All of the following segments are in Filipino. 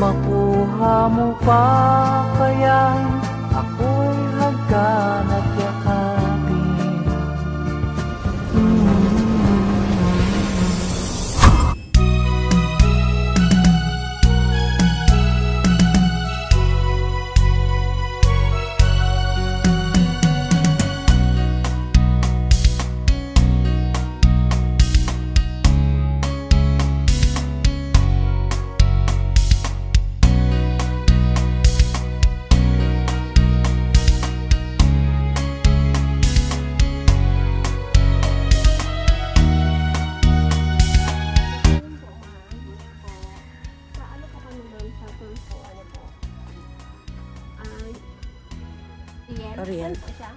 makuha mo pa kaya ako'y hagkan at yakapin. Orient. Po siya.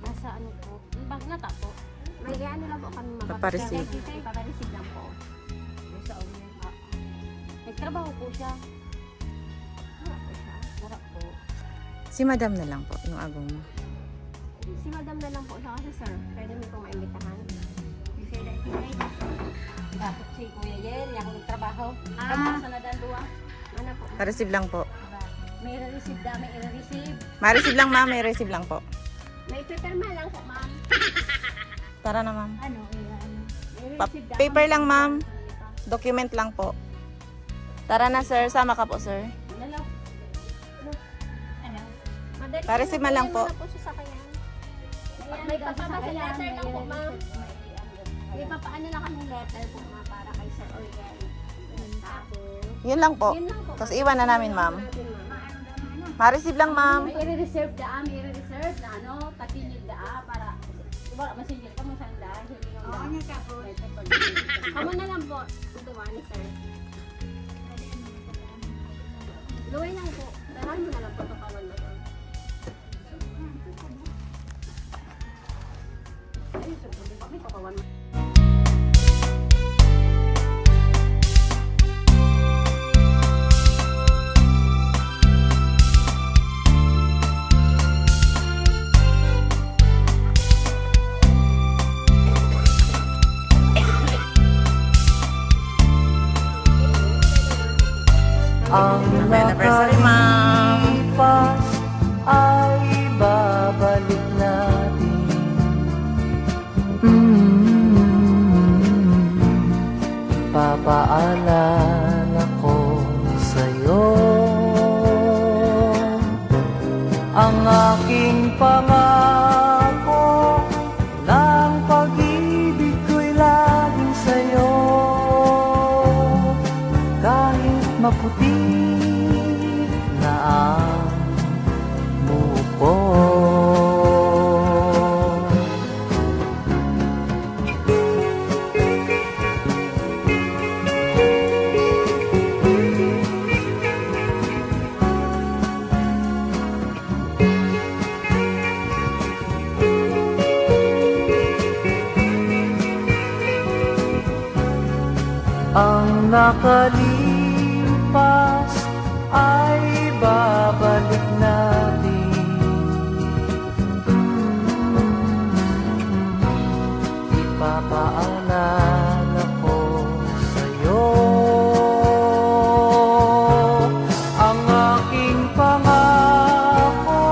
Nasa ano po? Bang nata po. May ano lang po kami Papareceive. Papareceive lang po. Yung sa Orient. Nagtrabaho po siya. Harap po siya. Harap po. Si madam na lang po, yung agong mo. Si madam na lang po siya kasi sir. Pwede mo pong maimbitahan. Kasi dahil kinay. Dapat si Kuya Yen. Ako nagtrabaho. Trabaho sa nadanduwa. Ano po? Pa-receive lang po. May i-receive da, may i-receive. Ma-receive lang ma'am, may receive lang po. May paperma lang po, ma'am. Tara na ma'am. Ano, ano. Paper lang ma'am. Document lang po. Tara na sir, sama ka po sir. Ano? Madali Pa-receive man lang po. Yan na po siya sa kanya. May papabasa letter lang po, ma'am. May papaano na kami letter po, ma'am, para kay Sir Oriel. Yun lang po. Yun lang po. Tapos iwan na namin ma'am. Ma-receive lang ma'am. May i-reserve da, may i-reserve na ano, takinig da, para wala masigil ka mo sa dahil hindi nga. Oo, nga po. Kamo na lang po. Ito ba ni sir? Luway lang po. Dalahan mo na lang po ito kawan mo. Ay, so po, may pakawan mo. Ang Happy anniversary, ma'am. nakalipas ay babalik natin. Papaalala ko sa'yo ang aking pangako ng pag-ibig ko'y laging sa'yo. Kahit maputi na ang buko. Ang nakalipas ay babalik natin. Ipapaalala ko sa'yo ang aking pangako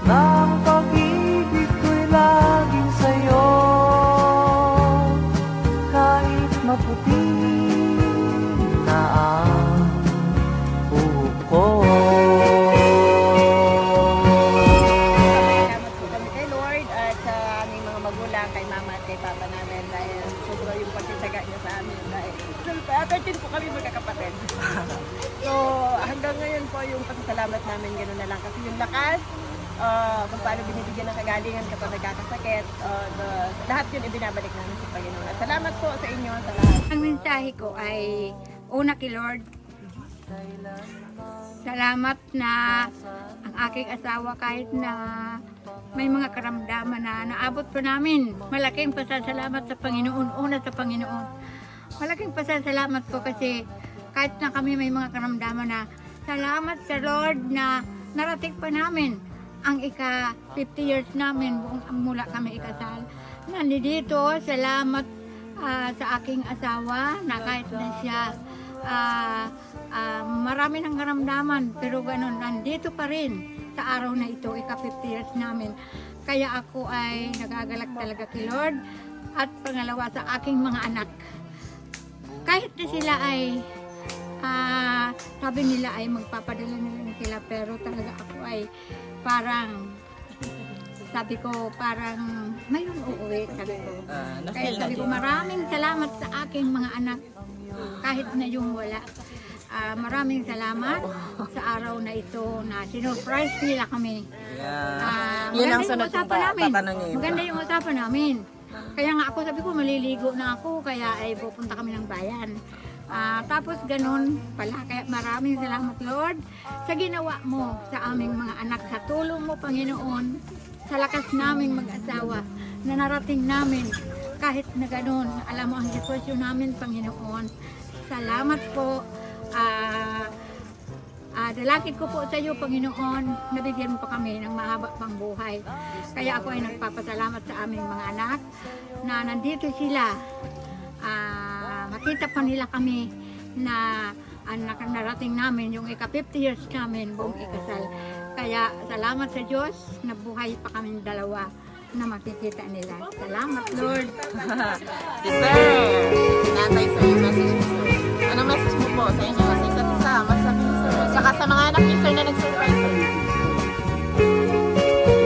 ng pag-ibig ko'y laging sa'yo. Kahit maputi na ang buko. Salamat po kami kay Lord at sa aming mga magulang, kay mama at kay papa namin dahil sobra yung pagtitsaga niya sa amin dahil 13 po kami magkakapatid. So hanggang ngayon po yung pasasalamat namin gano'n na lang kasi yung lakas, kung paano binibigyan ng kagalingan kapag nagkakasakit, lahat yun ibinabalik namin sa Panginoon. At salamat po sa inyo sa lahat. Ang mensahe ko ay una kay Lord. Salamat na ang aking asawa kahit na may mga karamdaman na naabot po namin. Malaking pasasalamat sa Panginoon, una sa Panginoon. Malaking pasasalamat po kasi kahit na kami may mga karamdaman na salamat sa Lord na narating pa namin ang ika 50 years namin mula kami ikasal. Nandito, salamat sa aking asawa na kahit na siya marami ng karamdaman, pero ganun, nandito pa rin sa araw na ito, ika-50 years namin. Kaya ako ay nagagalak talaga kay Lord. At pangalawa sa aking mga anak. Kahit na sila ay, sabi nila ay magpapadala na lang sila, pero talaga ako ay parang, sabi ko parang mayroong uuwi, sabi ko. Kaya sabi ko maraming salamat sa aking mga anak, kahit na yung wala. Maraming salamat sa araw na ito na sinurprise nila kami. Yun ang Maganda sunod yung kong usapan namin. tatanungin. Maganda yung usapan namin. Kaya nga ako sabi ko maliligo na ako, kaya ay pupunta kami ng bayan. Tapos ganun pala, kaya maraming salamat Lord sa ginawa mo sa aming mga anak, sa tulong mo Panginoon, sa lakas naming mag-asawa na narating namin kahit na ganun. Alam mo ang sitwasyon namin Panginoon. Salamat po. Dalangin ko po sa iyo, Panginoon, nabigyan mo pa kami ng mahaba pang buhay. Kaya ako ay nagpapasalamat sa aming mga anak na nandito sila. Makita pa nila kami na narating namin yung ika-50 years namin buong ikasal. Kaya salamat sa Diyos na buhay pa kaming dalawa na makikita nila. Salamat Lord. Si Sir, natay sa yung message ni Sir. Anong message mo po sa inyo? Sa isa't isa, masabi ni Sir. Saka sa mga anak ni Sir na nag-surprise Sir.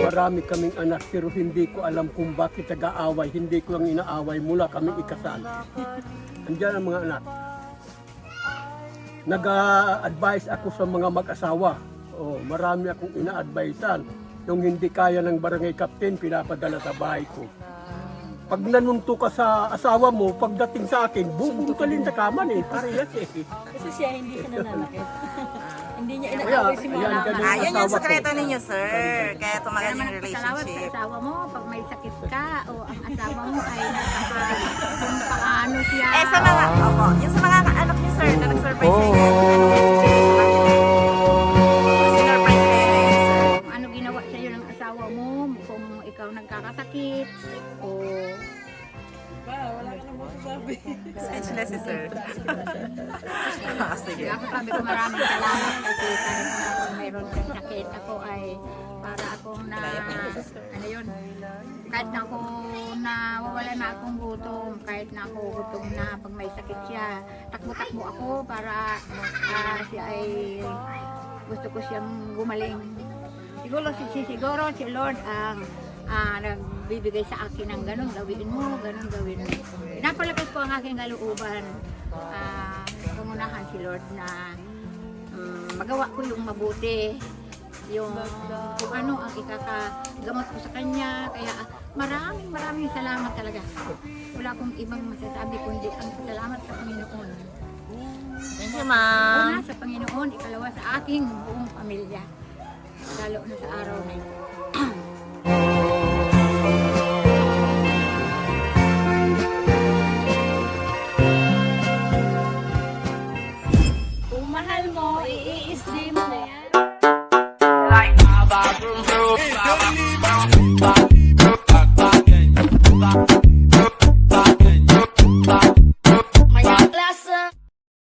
Marami kaming anak pero hindi ko alam kung bakit nag-aaway. Hindi ko ang inaaway mula kaming ikasal. Andiyan ang mga anak. Nag-advise ako sa mga mag-asawa. Marami akong ina-advisean. Yung hindi kaya ng barangay captain, pinapadala sa bahay ko. Pag nanunto ka sa asawa mo, pagdating sa akin, bubungkalin sa kaman eh. Parehas eh. Kasi siya hindi siya nananakit. Hindi niya Kaya, inaaway si ayan, Mama. ganyan Yun yung asawa ko. sekreto ninyo Sir. Kaya tumagal Kaya yung salamat sa relationship. asawa mo pag may sakit ka o ang asawa mo ay nagkakaroon kung paano siya. Sa mga, opo, yung sa mga anak ni Sir na nag-surprise sa inyo, anong message niyo sa kanila? Sinurprise kayo ngayon Sir. Kung ano ginawa sa iyo ng asawa mo, kung ikaw nagkakasakit o Wala ka nang masasabi. Speechless si Sir. Sige. ako sabi ko maraming salamat kasi kahit na ako mayroon kang sakit, ako ay para akong na ano yun, kahit na ako nawawala na akong gutom, kahit na ako gutom na pag may sakit siya, takbo-takbo ako para siya ay gusto ko siyang gumaling. Siguro si Lord ang nagbibigay sa akin ng ganun gawin mo. Napalakas ko ang aking kalooban. Pangunahan si Lord na magawa ko yung mabuti, yung kung ano ang ikakagamot ko sa kanya. Kaya maraming salamat talaga. Wala akong ibang masasabi kundi ang salamat sa Panginoon. Thank you ma'am. Una sa Panginoon, ikalawa sa aking buong pamilya. Lalo na sa araw na ito.